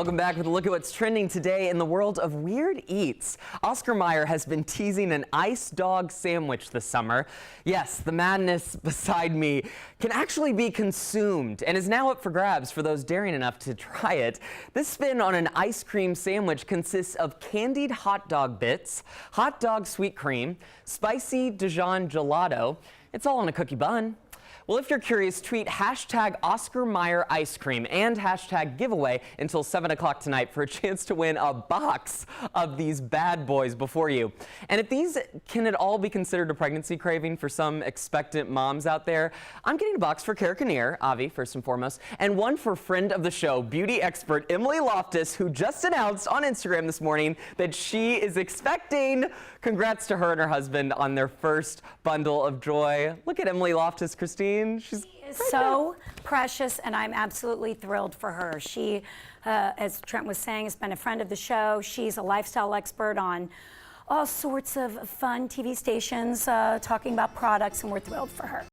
Welcome back with a look at what's trending today in the world of weird eats. Oscar Mayer has been teasing an ice dog sandwich this summer. Yes, the madness beside me can actually be consumed and is now up for grabs for those daring enough to try it. This spin on an ice cream sandwich consists of candied hot dog bits, hot dog sweet cream, spicy Dijon gelato. It's all on a cookie bun. Well, if you're curious, tweet hashtag Oscar Mayer ice cream and hashtag giveaway until 7 o'clock tonight for a chance to win a box of these bad boys before you. And if these can at all be considered a pregnancy craving for some expectant moms out there, I'm getting a box for Cara Kinnear, Avi, first and foremost, and one for friend of the show, beauty expert Emily Loftus, who just announced on Instagram this morning that she is expecting. Congrats to her and her husband on their first bundle of joy. Look at Emily Loftus, Christine. She's so precious, and I'm absolutely thrilled for her. She, as Trent was saying, has been a friend of the show. She's a lifestyle expert on all sorts of fun TV stations talking about products, and we're thrilled for her.